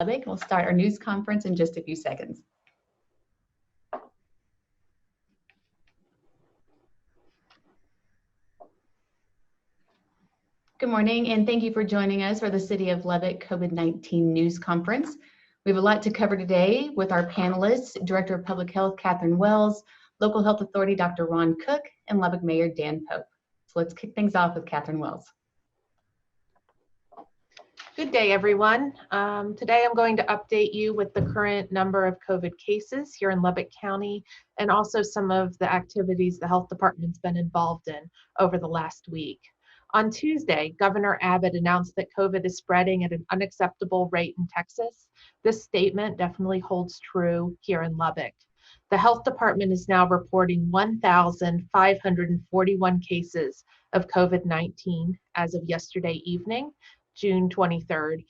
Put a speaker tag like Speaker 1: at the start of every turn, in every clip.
Speaker 1: Lubbock. We'll start our news conference in just a few seconds. Good morning, and thank you for joining us for the City of Lubbock COVID-19 news conference. We have a lot to cover today with our panelists, Director of Public Health, Catherine Wells, Local Health Authority, Dr. Ron Cook, and Lubbock Mayor Dan Pope. So let's kick things off with Catherine Wells.
Speaker 2: Good day, everyone. Today I'm going to update you with the current number of COVID cases here in Lubbock County and also some of the activities the health department's been involved in over the last week. On Tuesday, Governor Abbott announced that COVID is spreading at an unacceptable rate in Texas. This statement definitely holds true here in Lubbock. The health department is now reporting 1,541 cases of COVID-19 as of yesterday evening, June 23rd.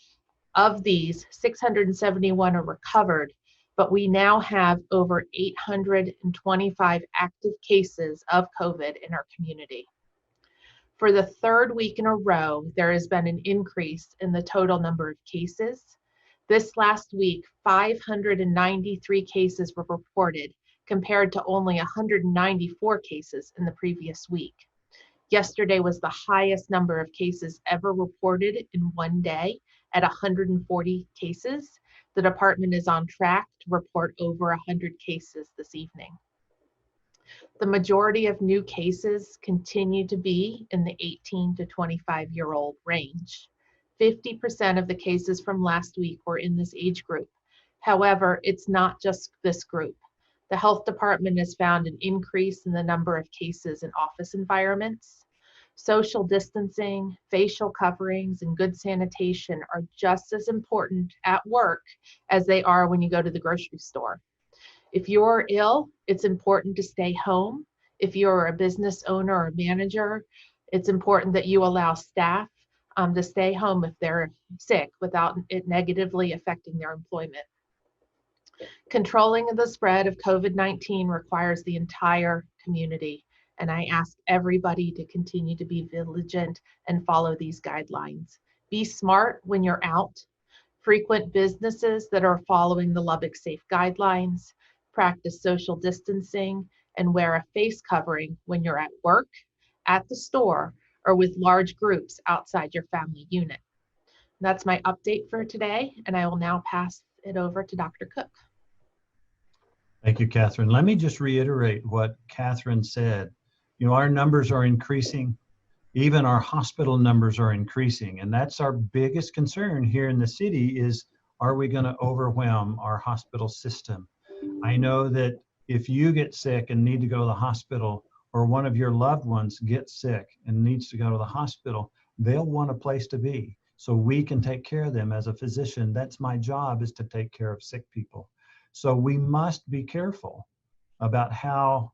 Speaker 2: Of these, 671 are recovered, but we now have over 825 active cases of COVID in our community. For the third week in a row, there has been an increase in the total number of cases. This last week, 593 cases were reported, compared to only 194 cases in the previous week. Yesterday was the highest number of cases ever reported in one day at 140 cases. The department is on track to report over 100 cases this evening. The majority of new cases continue to be in the 18 to 25-year-old range. 50% of the cases from last week were in this age group. However, it's not just this group. The health department has found an increase in the number of cases in office environments. Social distancing, facial coverings, and good sanitation are just as important at work as they are when you go to the grocery store. If you're ill, it's important to stay home. If you're a business owner or manager, it's important that you allow staff to stay home if they're sick without it negatively affecting their employment. Controlling the spread of COVID-19 requires the entire community, and I ask everybody to continue to be vigilant and follow these guidelines. Be smart when you're out. Frequent businesses that are following the Lubbock Safe guidelines. Practice social distancing and wear a face covering when you're at work, at the store, or with large groups outside your family unit. That's my update for today, and I will now pass it over to Dr. Cook.
Speaker 3: Thank you, Catherine. Let me just reiterate what Catherine said. You know, our numbers are increasing. Even our hospital numbers are increasing, and that's our biggest concern here in the city is, are we going to overwhelm our hospital system? I know that if you get sick and need to go to the hospital, or one of your loved ones gets sick and needs to go to the hospital, they'll want a place to be so we can take care of them. As a physician, that's my job, is to take care of sick people. So we must be careful about how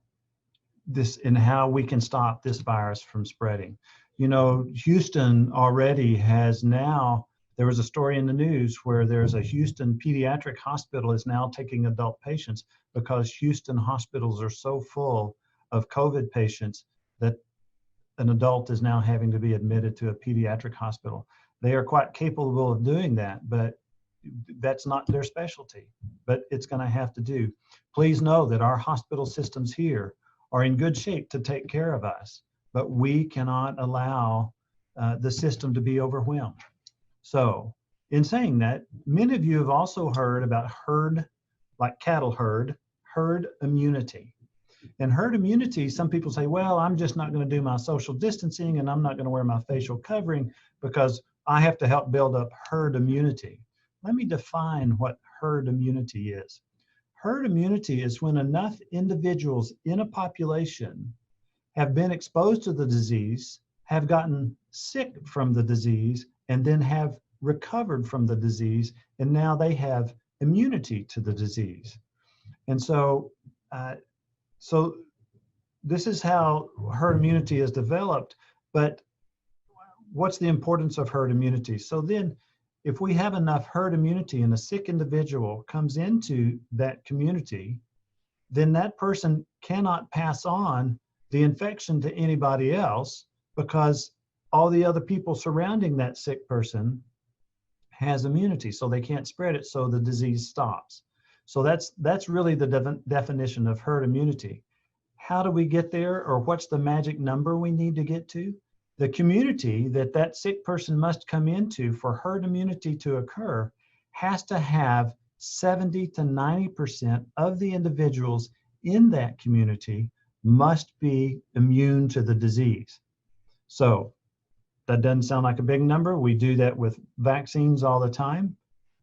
Speaker 3: we can stop this virus from spreading. You know, Houston already has now, there was a story in the news where there's a Houston pediatric hospital is now taking adult patients because Houston hospitals are so full of COVID patients that an adult is now having to be admitted to a pediatric hospital. They are quite capable of doing that, but that's not their specialty, but it's going to have to do. Please know that our hospital systems here are in good shape to take care of us, but we cannot allow the system to be overwhelmed. So in saying that, many of you have also heard about herd, like cattle herd immunity. And herd immunity, some people say, well, I'm just not going to do my social distancing and I'm not going to wear my facial covering because I have to help build up herd immunity. Let me define what herd immunity is. Herd immunity is when enough individuals in a population have been exposed to the disease, have gotten sick from the disease, and then have recovered from the disease, and now they have immunity to the disease. And so, this is how herd immunity is developed, but what's the importance of herd immunity? So then, if we have enough herd immunity and a sick individual comes into that community, then that person cannot pass on the infection to anybody else because all the other people surrounding that sick person has immunity, so they can't spread it, so the disease stops. So that's really the definition of herd immunity. How do we get there, or what's the magic number we need to get to? The community that sick person must come into for herd immunity to occur has to have 70 to 90% of the individuals in that community must be immune to the disease. So that doesn't sound like a big number. We do that with vaccines all the time.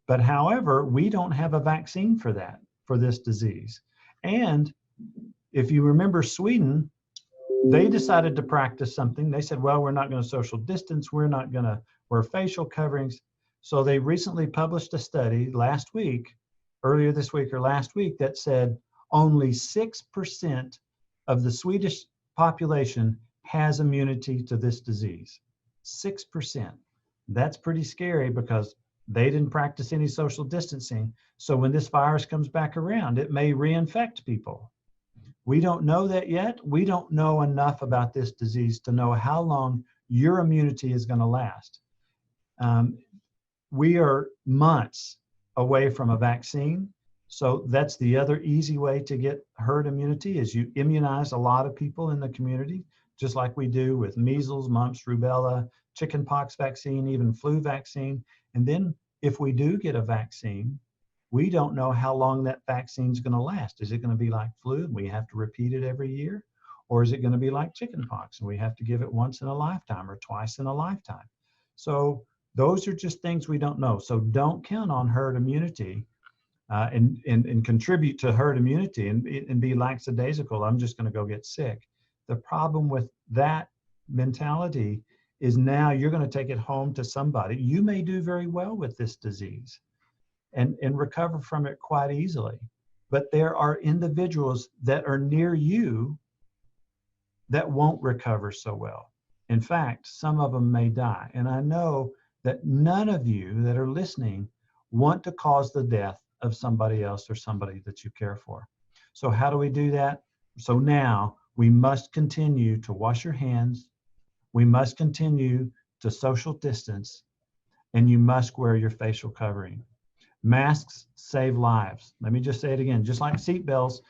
Speaker 3: But however, we don't have a vaccine for that, for this disease. And if you remember Sweden, they decided to practice something. They said, well, we're not going to social distance. We're not going to wear facial coverings. So they recently published a study earlier this week or last week, that said only 6% of the Swedish population has immunity to this disease. 6%. That's pretty scary because they didn't practice any social distancing. So when this virus comes back around, it may reinfect people. We don't know that yet. We don't know enough about this disease to know how long your immunity is going to last. We are months away from a vaccine. So that's the other easy way to get herd immunity, is you immunize a lot of people in the community, just like we do with measles, mumps, rubella, chickenpox vaccine, even flu vaccine. And then if we do get a vaccine, we don't know how long that vaccine is going to last. Is it going to be like flu and we have to repeat it every year? Or is it going to be like chickenpox and we have to give it once in a lifetime or twice in a lifetime? So those are just things we don't know. So don't count on herd immunity and contribute to herd immunity and be lackadaisical. I'm just going to go get sick. The problem with that mentality is now you're going to take it home to somebody. You may do very well with this disease and recover from it quite easily. But there are individuals that are near you that won't recover so well. In fact, some of them may die. And I know that none of you that are listening want to cause the death of somebody else or somebody that you care for. So how do we do that? So now we must continue to wash your hands. We must continue to social distance, and you must wear your facial covering. Masks save lives. Let me just say it again, just like seatbelts,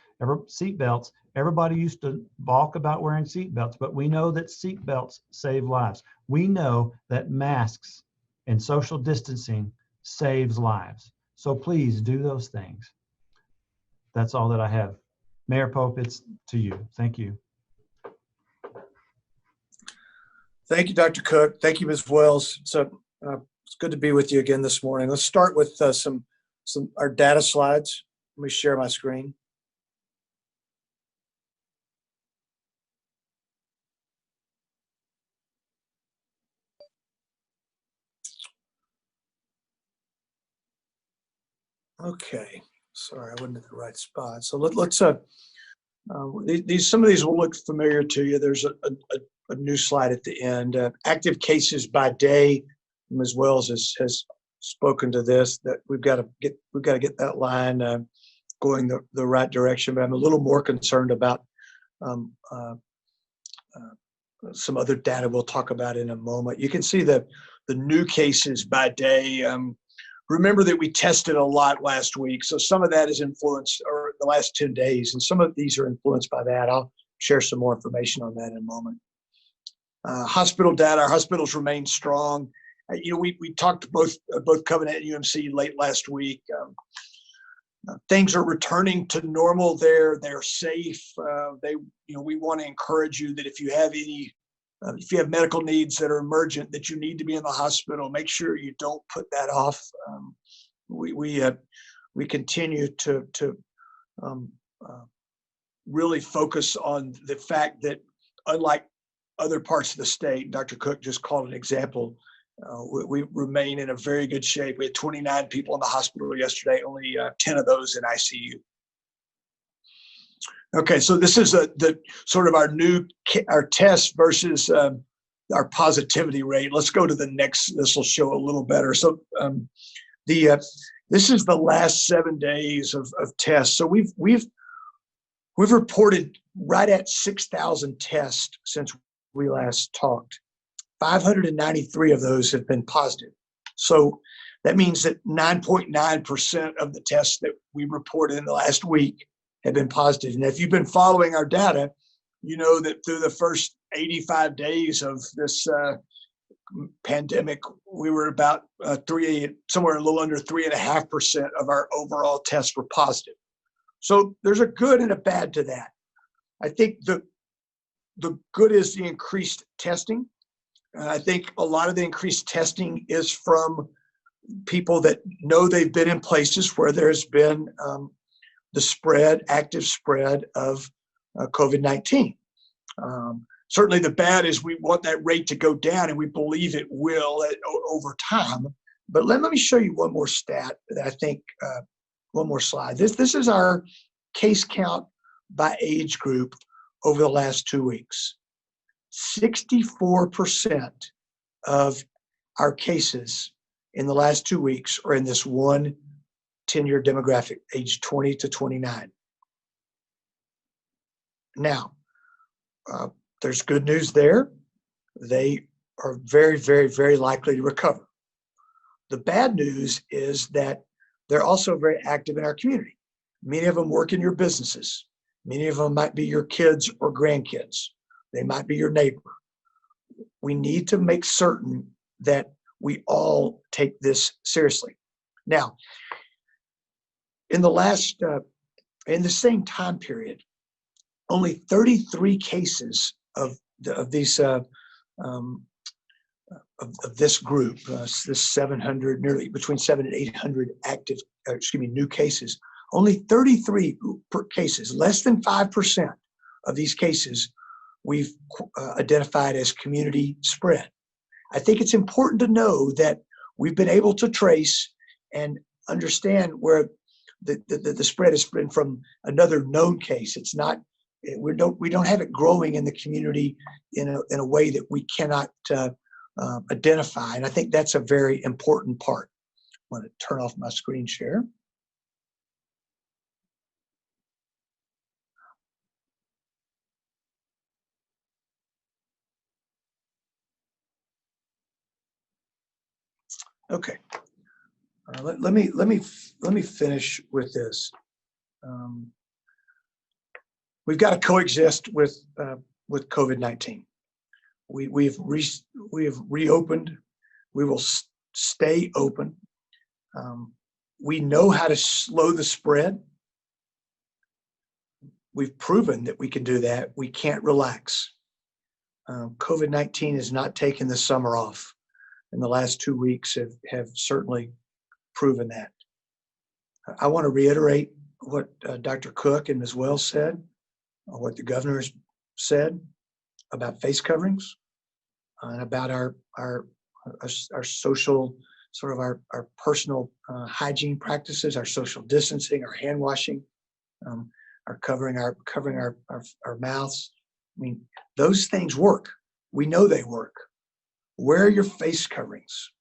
Speaker 3: everybody used to balk about wearing seatbelts, but we know that seatbelts save lives. We know that masks and social distancing saves lives. So please do those things. That's all that I have. Mayor Pope, it's to you. Thank you.
Speaker 4: Thank you, Dr. Cook. Thank you, Ms. Wells. So it's good to be with you again this morning. Let's start with our data slides. Let me share my screen. Okay, sorry, I wasn't in the right spot. So let's some of these will look familiar to you. There's a new slide at the end. Active cases by day. Ms. Wells has spoken to this, that we've got to get that line going the right direction. But I'm a little more concerned about some other data we'll talk about in a moment. You can see the new cases by day. Remember that we tested a lot last week, so some of that is influenced, or the last 10 days, and some of these are influenced by that. I'll share some more information on that in a moment. Hospital data, our hospitals remain strong. We talked to both Covenant and UMC late last week. Things are returning to normal there. They're safe. We want to encourage you that if you have medical needs that are emergent, that you need to be in the hospital, make sure you don't put that off. We continue to really focus on the fact that, unlike other parts of the state, Dr. Cook just called an example, we remain in a very good shape. We had 29 people in the hospital yesterday, only 10 of those in ICU. Okay, so this is the sort of our test versus our positivity rate. Let's go to the next. This will show a little better. So this is the last 7 days of tests. So we've reported right at 6,000 tests since we last talked. 593 of those have been positive. So That means that 9.9% of the tests that we reported in the last week have been positive. And if you've been following our data, you know that through the first 85 days of this pandemic, we were about somewhere a little under 3.5% of our overall tests were positive. So there's a good and a bad to that. I think the good is the increased testing. I think a lot of the increased testing is from people that know they've been in places where there's been the active spread of COVID-19. Certainly the bad is we want that rate to go down, and we believe it will over time. But let me show you one more stat that I think, one more slide. This is our case count by age group over the last 2 weeks. 64% of our cases in the last 2 weeks are in this one 10-year demographic, age 20 to 29. Now, there's good news there. They are very, very, very likely to recover. The bad news is that they're also very active in our community. Many of them work in your businesses. Many of them might be your kids or grandkids. They might be your neighbor. We need to make certain that we all take this seriously. Now, in the same time period, only 33 cases of this group, this 700, nearly between 700 and 800 new cases. Only 33 cases, less than 5% of these cases we've identified as community spread. I think it's important to know that we've been able to trace and understand where the spread has been from another known case. It's not, we don't have it growing in the community in a way that we cannot identify. And I think that's a very important part. I want to turn off my screen share. Okay, let me finish with this. We've got to coexist with COVID-19. We have reopened. We will stay open. We know how to slow the spread. We've proven that we can do that. We can't relax. COVID-19 has not taken the summer off. And the last 2 weeks have certainly proven that. I want to reiterate what Dr. Cook and Ms. Wells said, what the governor has said about face coverings, and about our social, sort of our personal hygiene practices, our social distancing, our hand washing, our covering our mouths. I mean, those things work. We know they work. Wear your face coverings.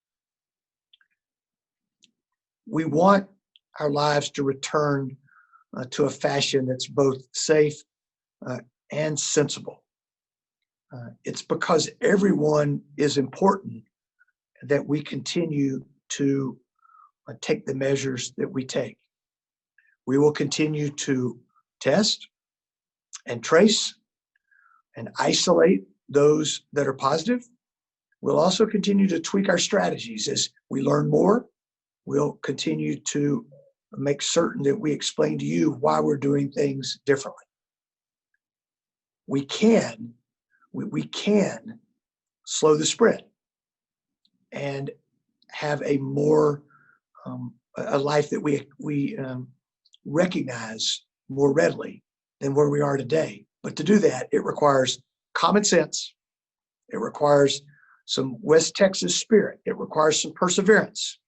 Speaker 4: We want our lives to return to a fashion that's both safe and sensible. It's because everyone is important that we continue to take the measures that we take. We will continue to test and trace and isolate those that are positive. We'll also continue to tweak our strategies as we learn more. We'll continue to make certain that we explain to you why we're doing things differently. We can slow the spread and have a more a life that we recognize more readily than where we are today. But to do that, it requires common sense. It requires some West Texas spirit. It requires some perseverance.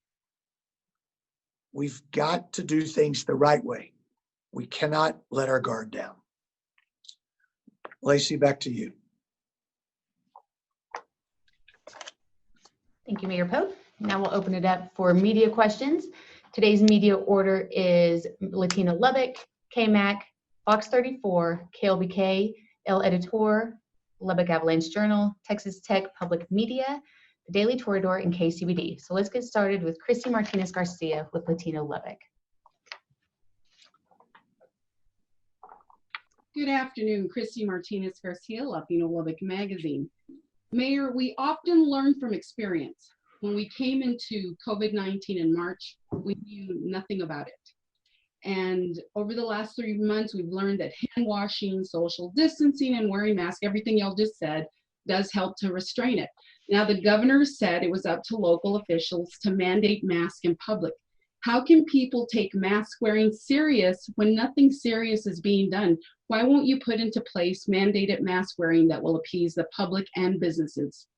Speaker 4: We've got to do things the right way. We cannot let our guard down. Lacey, back to you.
Speaker 1: Thank you, Mayor Pope. Now we'll open it up for media questions. Today's media order is Latina Lubbock, KMAC, Fox 34, KLBK, El Editor, Lubbock Avalanche Journal, Texas Tech Public Media, the Daily Toreador, and KCBD. So let's get started with Christy Martinez Garcia with Latino Lubbock.
Speaker 5: Good afternoon, Christy Martinez Garcia, Latino Lubbock Magazine. Mayor, we often learn from experience. When we came into COVID-19 in March, we knew nothing about it. And over the last 3 months, we've learned that hand washing, social distancing, and wearing masks, everything y'all just said, does help to restrain it. Now, the governor said it was up to local officials to mandate masks in public. How can people take mask wearing serious when nothing serious is being done? Why won't you put into place mandated mask wearing that will appease the public and businesses?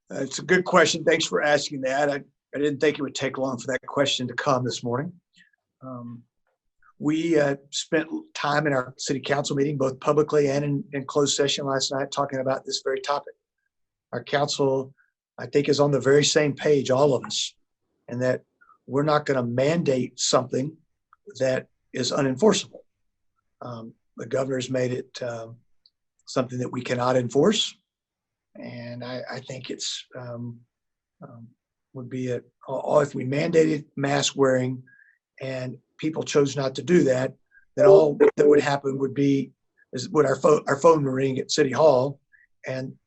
Speaker 4: It's a good question. Thanks for asking that. I didn't think it would take long for that question to come this morning. We spent time in our city council meeting, both publicly and in closed session last night, talking about this very topic. Our council, I think, is on the very same page, all of us, and that we're not going to mandate something that is unenforceable. The governor's made it something that we cannot enforce, and I think it's would be if we mandated mask wearing and people chose not to do that, then all that would happen would be our phone would ring at City Hall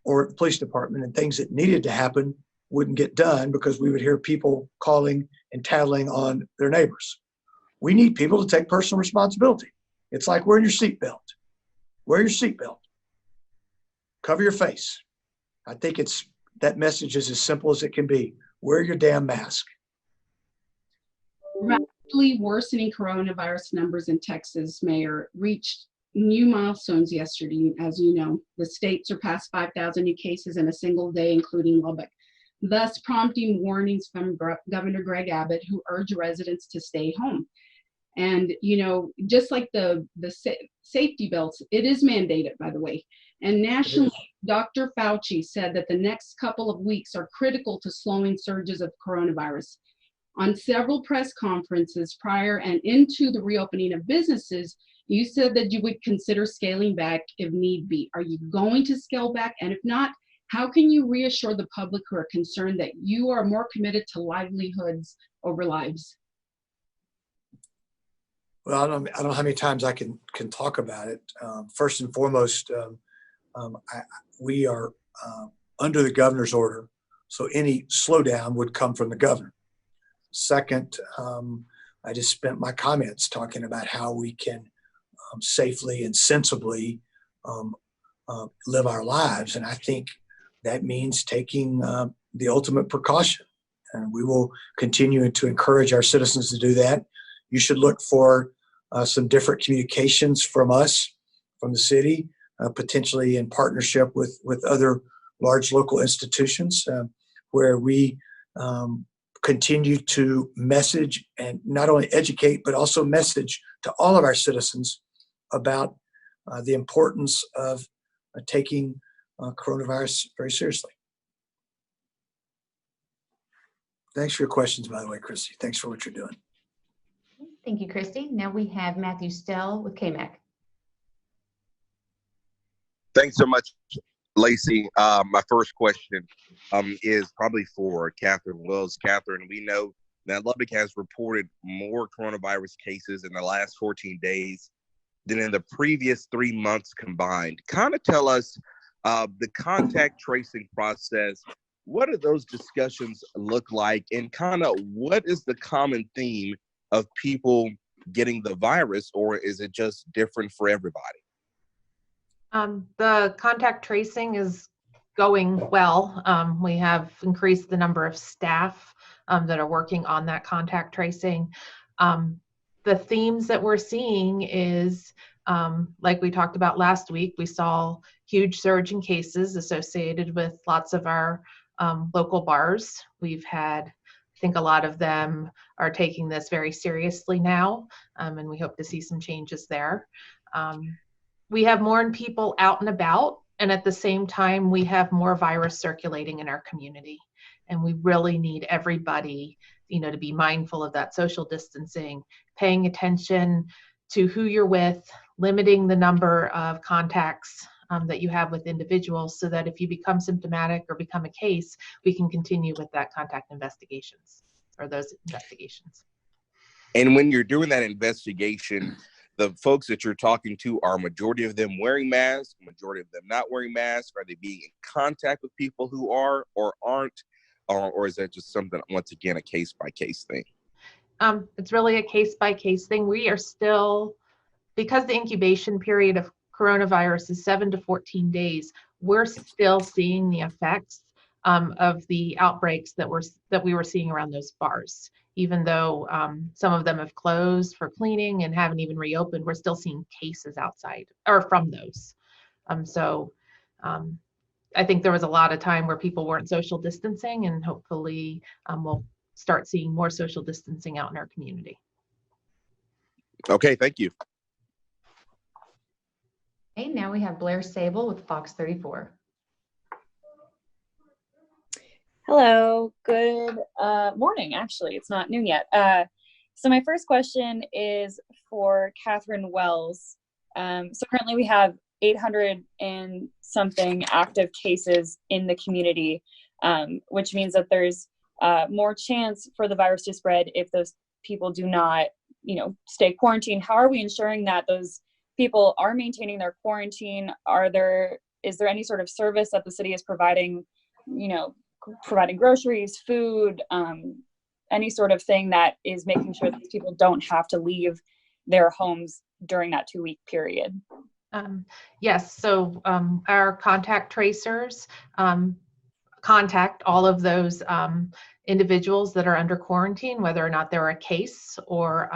Speaker 4: or the police department, and things that needed to happen wouldn't get done because we would hear people calling and tattling on their neighbors. We need people to take personal responsibility. It's like wearing your seatbelt. Wear your seatbelt. Cover your face. I think that message is as simple as it can be. Wear your damn mask.
Speaker 5: Rapidly worsening coronavirus numbers in Texas, Mayor, reached new milestones yesterday. As you know, the state surpassed 5,000 new cases in a single day, including Lubbock, thus prompting warnings from Governor Greg Abbott, who urged residents to stay home. And, just like the safety belts, it is mandated, by the way. And nationally, Dr. Fauci said that the next couple of weeks are critical to slowing surges of coronavirus. On several press conferences prior and into the reopening of businesses, you said that you would consider scaling back if need be. Are you going to scale back? And if not, how can you reassure the public who are concerned that you are more committed to livelihoods over lives?
Speaker 4: Well, I don't know how many times I can talk about it. First and foremost, we are under the governor's order, so any slowdown would come from the governor. Second, I just spent my comments talking about how we can safely and sensibly live our lives, and I think that means taking the ultimate precaution, and we will continue to encourage our citizens to do that. You should look for some different communications from us, from the city, potentially in partnership with other large local institutions, where we continue to message and not only educate, but also message to all of our citizens about the importance of taking coronavirus very seriously. Thanks for your questions, by the way, Christy. Thanks for what you're doing.
Speaker 1: Thank you, Christy. Now we have Matthew Stell with KMAC.
Speaker 6: Thanks so much, Lacey. My first question is probably for Catherine Wells. Catherine, we know that Lubbock has reported more coronavirus cases in the last 14 days than in the previous 3 months combined. Kind of tell us the contact tracing process. What do those discussions look like, and kind of what is the common theme of people getting the virus, or is it just different for everybody?
Speaker 2: The contact tracing is going well. We have increased the number of staff that are working on that contact tracing. The themes that we're seeing is, like we talked about last week, we saw huge surge in cases associated with lots of our local bars. We've had, I think a lot of them are taking this very seriously now, and we hope to see some changes there. We have more people out and about, and at the same time, we have more virus circulating in our community. And we really need everybody, to be mindful of that social distancing, paying attention to who you're with, limiting the number of contacts that you have with individuals, so that if you become symptomatic or become a case, we can continue with that contact investigations or those investigations.
Speaker 6: And when you're doing that investigation, the folks that you're talking to, are majority of them wearing masks, majority of them not wearing masks? Are they being in contact with people who are or aren't? Or is that just something, once again, a case-by-case thing?
Speaker 2: It's really a case-by-case thing. We are still, because the incubation period of coronavirus is 7 to 14 days, we're still seeing the effects of the outbreaks that we were seeing around those bars. Even though some of them have closed for cleaning and haven't even reopened, we're still seeing cases outside or from those. I think there was a lot of time where people weren't social distancing, and hopefully we'll start seeing more social distancing out in our community.
Speaker 6: Okay, thank you.
Speaker 1: Okay, now we have Blair Sable with Fox 34.
Speaker 7: Hello, good morning. Actually, it's not noon yet. So my first question is for Catherine Wells. So currently we have 800 and something active cases in the community, which means that there's more chance for the virus to spread if those people do not, stay quarantined. How are we ensuring that those people are maintaining their quarantine? Is there any sort of service that the city is providing, providing groceries, food, any sort of thing that is making sure that these people don't have to leave their homes during that 2-week period?
Speaker 2: Yes, so our contact tracers contact all of those individuals that are under quarantine, whether or not they're a case or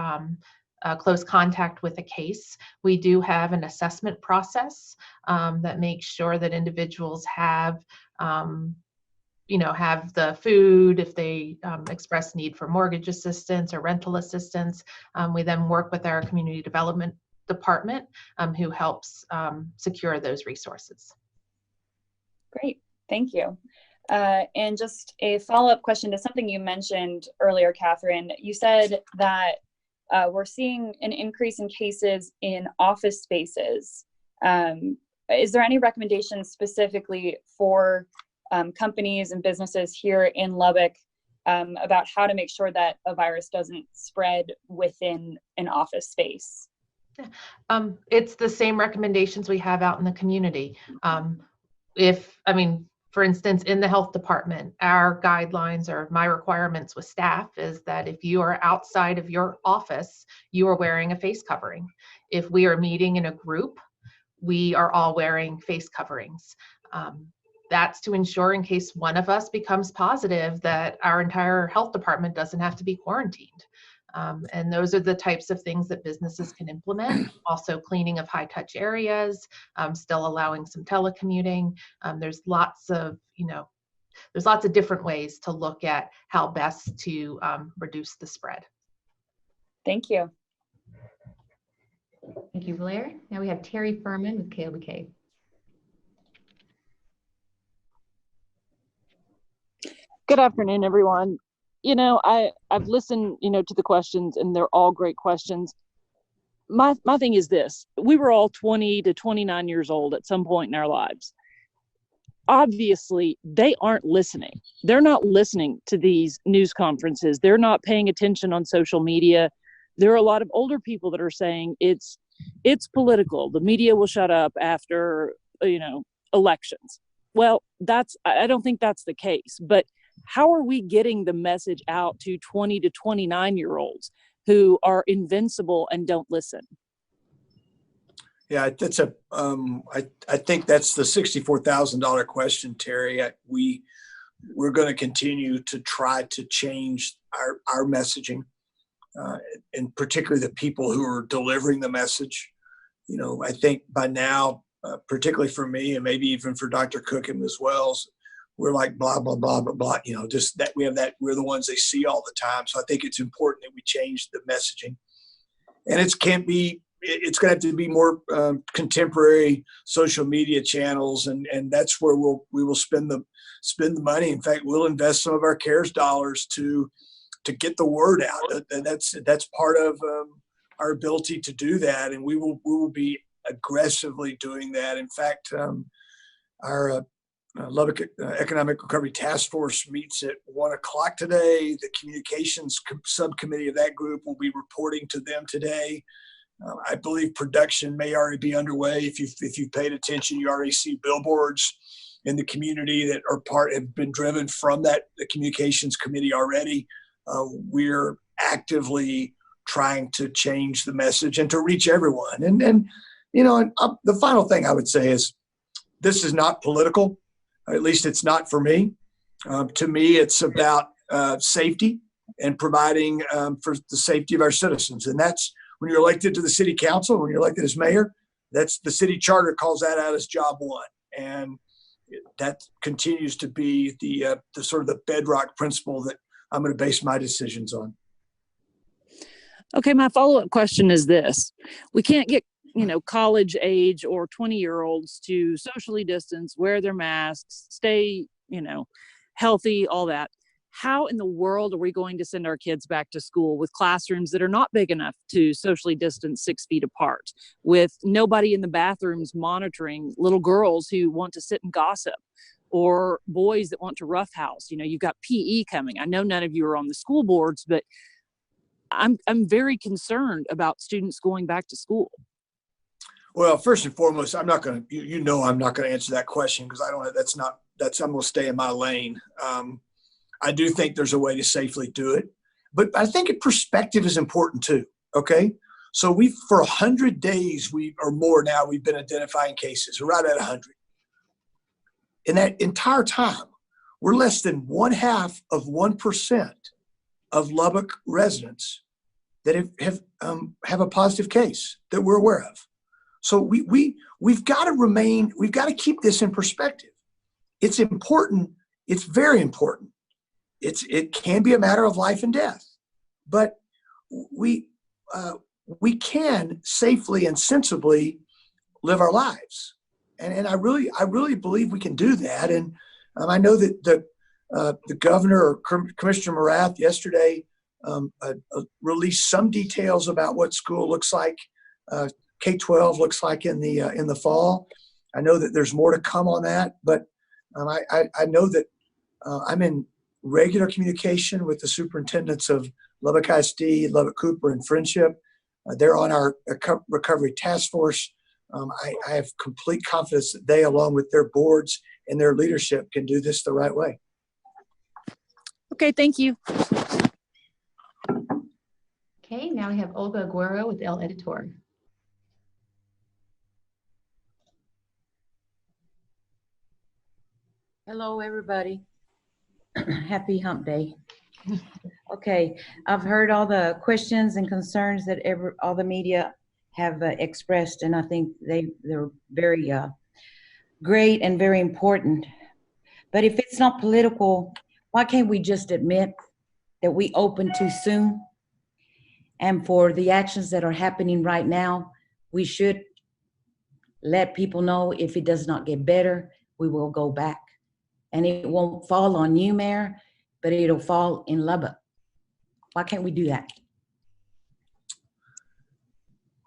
Speaker 2: a close contact with a case. We do have an assessment process that makes sure that individuals have have the food. If they express need for mortgage assistance or rental assistance, we then work with our community development department who helps secure those resources.
Speaker 7: Great, thank you. And just a follow-up question to something you mentioned earlier, Catherine. You said that we're seeing an increase in cases in office spaces. Is there any recommendations specifically for companies and businesses here in Lubbock about how to make sure that a virus doesn't spread within an office space?
Speaker 2: It's the same recommendations we have out in the community. For instance, in the health department, our guidelines or my requirements with staff is that if you are outside of your office, you are wearing a face covering. If we are meeting in a group, we are all wearing face coverings. That's to ensure, in case one of us becomes positive, that our entire health department doesn't have to be quarantined. And those are the types of things that businesses can implement. Also, cleaning of high touch areas, still allowing some telecommuting. There's lots of different ways to look at how best to reduce the spread.
Speaker 7: Thank you.
Speaker 1: Thank you, Blair. Now we have Terry Furman with KOBK.
Speaker 8: Good afternoon, everyone. I've listened, to the questions, and they're all great questions. My thing is this: we were all 20 to 29 years old at some point in our lives. Obviously, they aren't listening. They're not listening to these news conferences. They're not paying attention on social media. There are a lot of older people that are saying it's political. The media will shut up after, elections. Well, I don't think that's the case, but how are we getting the message out to 20 to 29-year-olds who are invincible and don't listen?
Speaker 4: Yeah, that's I think that's the $64,000 question, Terry. We're going to continue to try to change our messaging, and particularly the people who are delivering the message. I think by now, particularly for me, and maybe even for Dr. Cookham as well, we're like blah blah blah blah blah. Just that we're the ones they see all the time. So I think it's important that we change the messaging, and it's going to have to be more contemporary social media channels, and that's where we will spend the money. In fact, we'll invest some of our CARES dollars to get the word out, and that's part of our ability to do that. And we will be aggressively doing that. In fact, our Lubbock Economic Recovery Task Force meets at 1 o'clock today. The communications subcommittee of that group will be reporting to them today. I believe production may already be underway. If you've paid attention, you already see billboards in the community that have been driven from the communications committee already. We're actively trying to change the message and to reach everyone. And the final thing I would say is this is not political. At least it's not for me. To me, it's about safety and providing for the safety of our citizens. And that's when you're elected to the city council, when you're elected as mayor, that's the city charter calls that out as job one. And that continues to be the sort of the bedrock principle that I'm going to base my decisions on.
Speaker 8: Okay, my follow-up question is this. We can't get, college age or 20-year-olds to socially distance, wear their masks, stay, healthy, all that. How in the world are we going to send our kids back to school with classrooms that are not big enough to socially distance 6 feet apart, with nobody in the bathrooms monitoring little girls who want to sit and gossip, or boys that want to roughhouse? You've got PE coming. I know none of you are on the school boards, but I'm very concerned about students going back to school.
Speaker 4: Well, first and foremost, I'm not going to, I'm not going to answer that question because I'm going to stay in my lane. I do think there's a way to safely do it, but I think perspective is important too. Okay. So for 100 days or more now, we've been identifying cases. We're right at 100. In that entire time, we're less than 0.5% of Lubbock residents that have a positive case that we're aware of. So we've got to keep this in perspective. It's important. It's very important. It can be a matter of life and death, but we can safely and sensibly live our lives. And I really believe we can do that. And I know that the governor or Commissioner Morath yesterday released some details about what school looks like, K-12 looks like in the fall. I know that there's more to come on that, but I know that I'm in regular communication with the superintendents of Lubbock ISD, Lubbock Cooper, and Friendship. They're on our recovery task force. I have complete confidence that they, along with their boards and their leadership, can do this the right way.
Speaker 8: Okay, thank you.
Speaker 1: Okay, now we have Olga Aguero with El Editor.
Speaker 9: Hello, everybody. Happy hump day. Okay, I've heard all the questions and concerns that all the media have expressed, and I think they're very great and very important. But if it's not political, why can't we just admit that we opened too soon? And for the actions that are happening right now, we should let people know if it does not get better, we will go back. And it won't fall on you, Mayor, but it'll fall in Lubbock. Why can't we do that?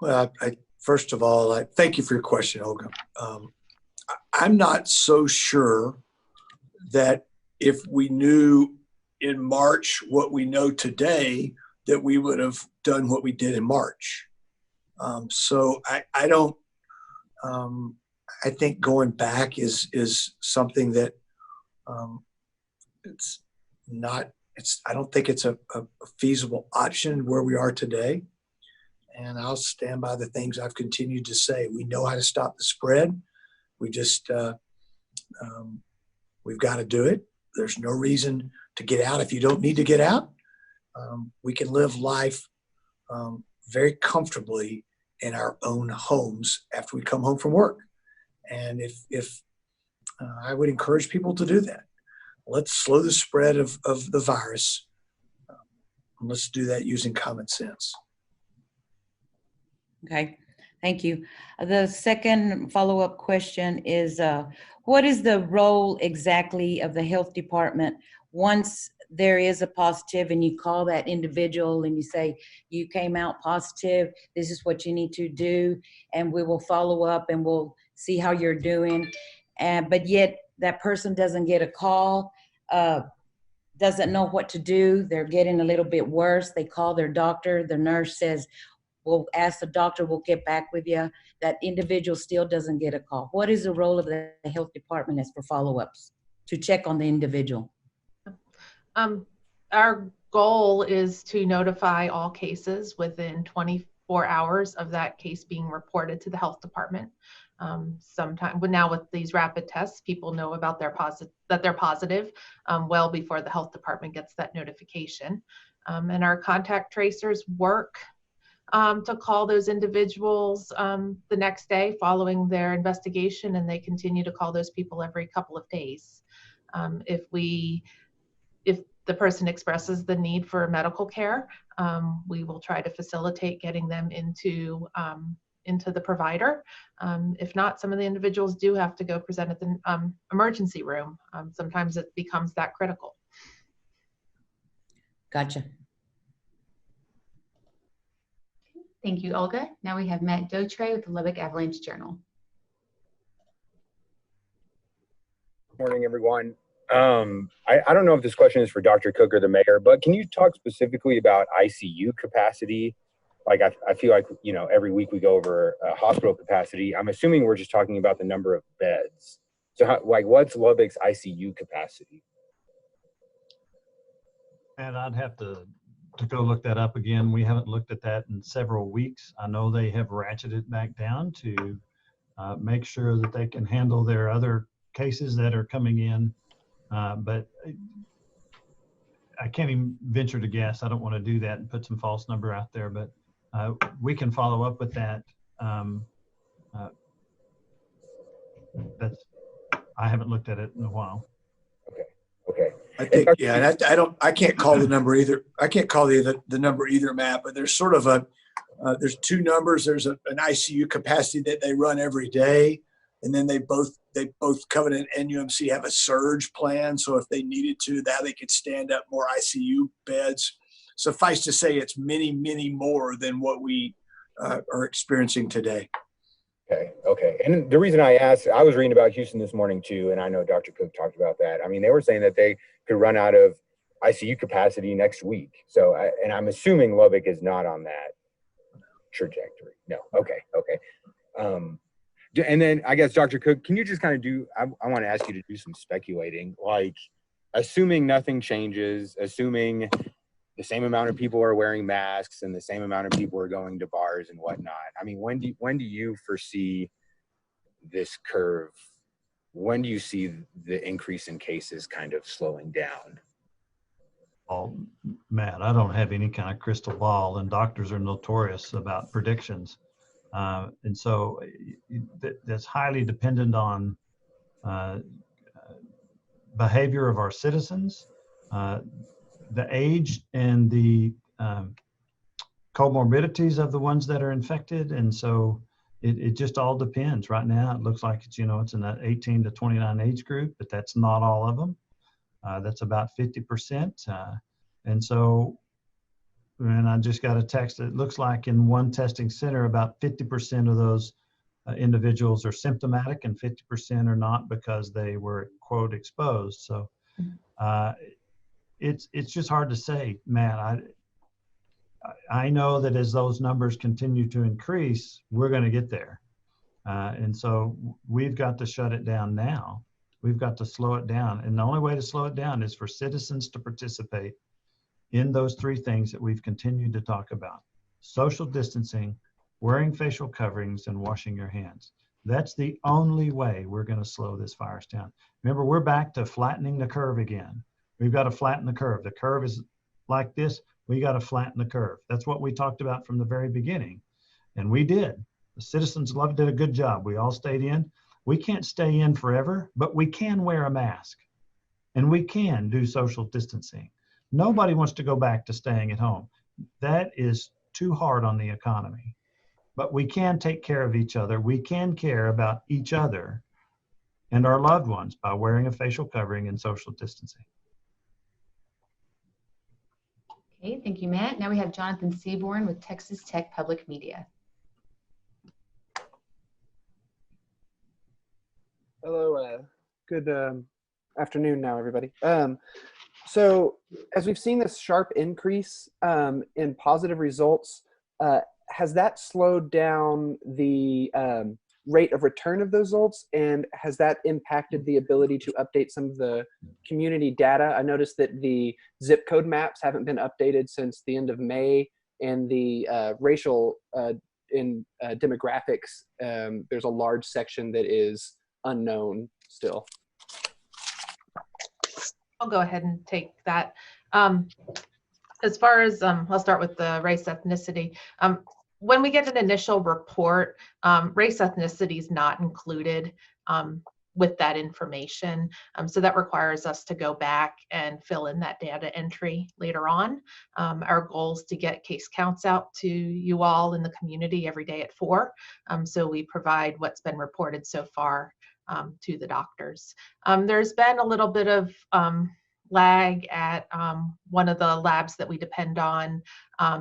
Speaker 4: Well, first of all, I thank you for your question, Olga. I'm not so sure that if we knew in March what we know today, that we would have done what we did in March. So I don't. I think going back is something that it's not. I don't think it's a feasible option where we are today. And I'll stand by the things I've continued to say. We know how to stop the spread. We just, we've got to do it. There's no reason to get out if you don't need to get out. We can live life very comfortably in our own homes after we come home from work. And if I would encourage people to do that. Let's slow the spread of the virus. Let's do that using common sense.
Speaker 9: Okay, thank you. The second follow-up question is, what is the role exactly of the health department once there is a positive and you call that individual and you say, you came out positive, this is what you need to do, and we will follow up and we'll see how you're doing. But yet that person doesn't get a call, doesn't know what to do. They're getting a little bit worse. They call their doctor. The nurse says, we'll ask the doctor, we'll get back with you. That individual still doesn't get a call. What is the role of the health department as for follow-ups to check on the individual?
Speaker 2: Our goal is to notify all cases within 24 hours of that case being reported to the health department. But now with these rapid tests, people know about that they're positive well before the health department gets that notification. And our contact tracers work to call those individuals the next day following their investigation, and they continue to call those people every couple of days. If the person expresses the need for medical care, we will try to facilitate getting them into the provider. If not, some of the individuals do have to go present at the emergency room. Sometimes it becomes that critical.
Speaker 9: Gotcha.
Speaker 1: Thank you, Olga. Now we have Matt Dotre with the Lubbock Avalanche Journal.
Speaker 10: Morning, everyone. I don't know if this question is for Dr. Cook or the mayor, but can you talk specifically about ICU capacity? Like, I feel like, you know, every week we go over hospital capacity. I'm assuming we're just talking about the number of beds. So what's Lubbock's ICU capacity?
Speaker 3: And I'd have to go look that up again. We haven't looked at that in several weeks. I know they have ratcheted back down to make sure that they can handle their other cases that are coming in. But I can't even venture to guess. I don't want to do that and put some false number out there, but we can follow up with that. I haven't looked at it in a while.
Speaker 10: Okay.
Speaker 4: I think, yeah, and I can't call the number either. I can't call the number either, Matt, but there's sort of there's two numbers. There's an ICU capacity that they run every day. And then they both Covenant and UMC have a surge plan. So if they needed to, that they could stand up more ICU beds. Suffice to say, it's many, many more than what we are experiencing today.
Speaker 10: Okay. And the reason I asked, I was reading about Houston this morning too, and I know Dr. Cook talked about that. I mean, they were saying that they could run out of ICU capacity next week. So, and I'm assuming Lubbock is not on that trajectory. No. Okay. And then I guess, Dr. Cook, can you just kind of I want to ask you to do some speculating, like assuming nothing changes, assuming the same amount of people are wearing masks and the same amount of people are going to bars and whatnot. I mean, when do you foresee this curve? When do you see the increase in cases kind of slowing down?
Speaker 3: Oh, Matt, I don't have any kind of crystal ball, and doctors are notorious about predictions. And so that's highly dependent on behavior of our citizens, the age and the comorbidities of the ones that are infected. And so it just all depends. Right now, it looks like it's in that 18 to 29 age group, but that's not all of them. That's about 50%. And so, and I just got a text. It looks like in one testing center, about 50% of those individuals are symptomatic and 50% are not because they were, quote, exposed. So it's just hard to say, Matt. I know that as those numbers continue to increase, we're going to get there. And so we've got to shut it down now. We've got to slow it down. And the only way to slow it down is for citizens to participate in those three things that we've continued to talk about: social distancing, wearing facial coverings, and washing your hands. That's the only way we're going to slow this virus down. Remember, we're back to flattening the curve again. We've got to flatten the curve. The curve is like this. We got to flatten the curve. That's what we talked about from the very beginning. And we did. The citizens did a good job. We all stayed in. We can't stay in forever, but we can wear a mask and we can do social distancing. Nobody wants to go back to staying at home. That is too hard on the economy. But we can take care of each other. We can care about each other and our loved ones by wearing a facial covering and social distancing.
Speaker 1: Okay, thank you, Matt. Now we have Jonathan Seaborn with Texas Tech Public Media.
Speaker 11: Hello, good afternoon now, everybody. So as we've seen this sharp increase in positive results, has that slowed down the rate of return of those results, and has that impacted the ability to update some of the community data? I noticed that the zip code maps haven't been updated since the end of May, and the racial demographics, there's a large section that is unknown still.
Speaker 2: I'll go ahead and take that. As far as, I'll start with the race ethnicity. When we get an initial report, race ethnicity is not included with that information. So that requires us to go back and fill in that data entry later on. Our goal is to get case counts out to you all in the community every day at 4. So we provide what's been reported so far to the doctors. There's been a little bit of lag at one of the labs that we depend on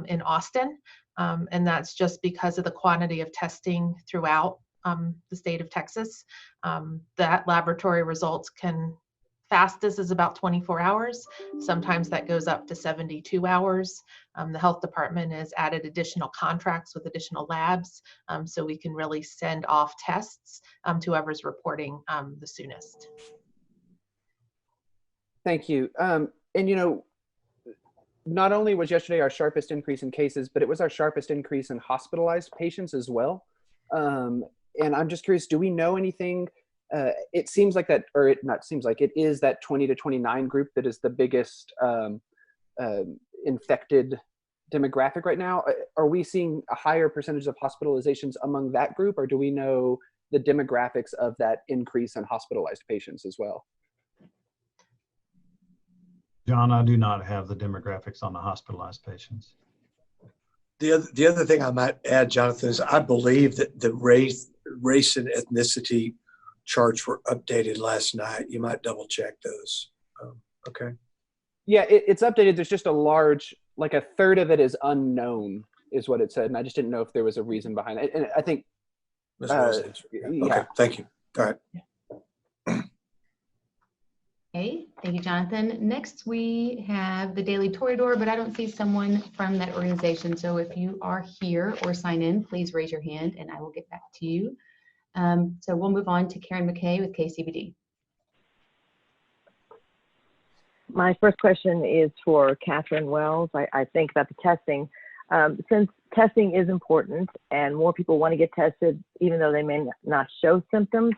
Speaker 2: in Austin, and that's just because of the quantity of testing throughout the state of Texas. That laboratory results can, fastest is about 24 hours. Sometimes that goes up to 72 hours. The health department has added additional contracts with additional labs, so we can really send off tests to whoever's reporting the soonest.
Speaker 11: Thank you. And you know, not only was yesterday our sharpest increase in cases, but it was our sharpest increase in hospitalized patients as well. And I'm just curious, do we know anything? It seems like that, or it not seems like, it is that 20 to 29 group that is the biggest infected demographic right now. Are we seeing a higher percentage of hospitalizations among that group, or do we know the demographics of that increase in hospitalized patients as well?
Speaker 3: John, I do not have the demographics on the hospitalized patients.
Speaker 4: The other thing I might add, Jonathan, is I believe that the race and ethnicity charts were updated last night. You might double check those. Okay.
Speaker 11: Yeah, it's updated. There's just a large, like a third of it is unknown, is what it said, and I just didn't know if there was a reason behind it. And I think,
Speaker 4: Okay, thank you. All right.
Speaker 1: Okay, thank you, Jonathan. Next, we have the Daily Toreador, but I don't see someone from that organization. So if you are here or sign in, please raise your hand and I will get back to you. So we'll move on to Karen McKay with KCBD.
Speaker 12: My first question is for Catherine Wells. I think about the testing. Since testing is important and more people want to get tested, even though they may not show symptoms,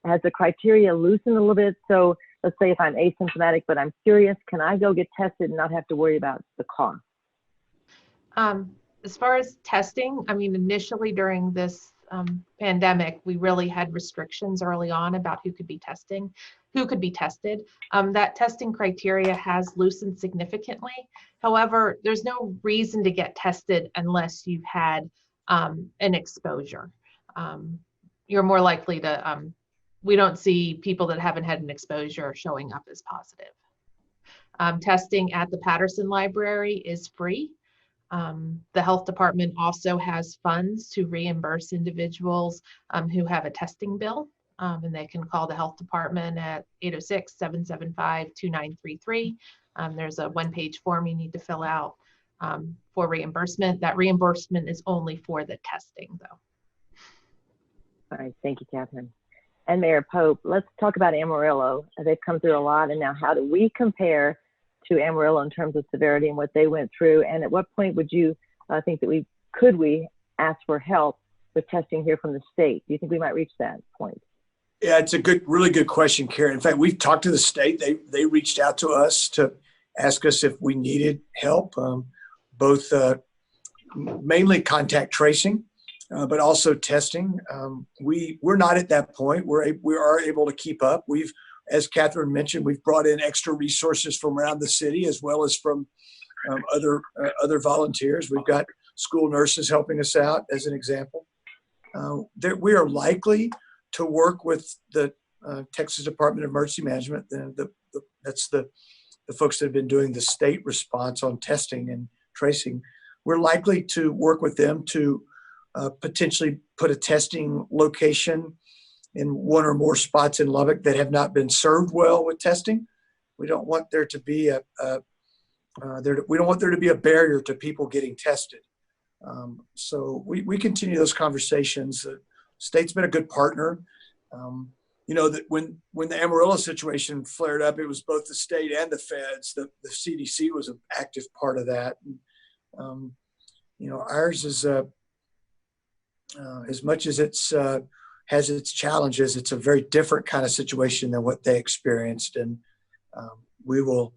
Speaker 12: has the criteria loosened a little bit? So let's say if I'm asymptomatic, but I'm curious, can I go get tested and not have to worry about the cost?
Speaker 2: As far as testing, I mean, initially during this pandemic, we really had restrictions early on about who could be tested. That testing criteria has loosened significantly. However, there's no reason to get tested unless you've had an exposure. You're more likely to, we don't see people that haven't had an exposure showing up as positive. Testing at the Patterson Library is free. The health department also has funds to reimburse individuals who have a testing bill, and they can call the health department at 806-775-2933. There's a one-page form you need to fill out for reimbursement. That reimbursement is only for the testing, though.
Speaker 12: All right, thank you, Catherine. And Mayor Pope, let's talk about Amarillo. They've come through a lot, and now how do we compare to Amarillo in terms of severity and what they went through? And at what point would you think that we ask for help with testing here from the state? Do you think we might reach that point?
Speaker 4: Yeah, it's a really good question, Karen. In fact, we've talked to the state. They reached out to us to ask us if we needed help, both mainly contact tracing, but also testing. We're not at that point. We are able to keep up. We've, as Catherine mentioned, we've brought in extra resources from around the city as well as from other volunteers. We've got school nurses helping us out, as an example. We are likely to work with the Texas Department of Emergency Management. That's the the folks that have been doing the state response on testing and tracing, we're likely to work with them to potentially put a testing location in one or more spots in Lubbock that have not been served well with testing. We don't want there to be we don't want there to be a barrier to people getting tested. So we continue those conversations. The state's been a good partner. You know, that when the Amarillo situation flared up, it was both the state and the feds. The CDC was an active part of that. And, you know, ours is as much as it's has its challenges, it's a very different kind of situation than what they experienced. And we'll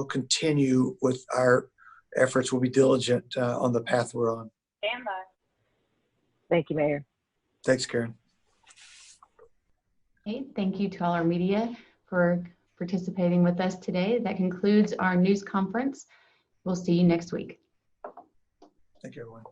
Speaker 4: continue with our efforts. We'll be diligent on the path we're on.
Speaker 7: Stand by.
Speaker 12: Thank you, Mayor.
Speaker 4: Thanks, Karen.
Speaker 1: Okay, thank you to all our media for participating with us today. That concludes our news conference. We'll see you next week.
Speaker 4: Thank you, everyone.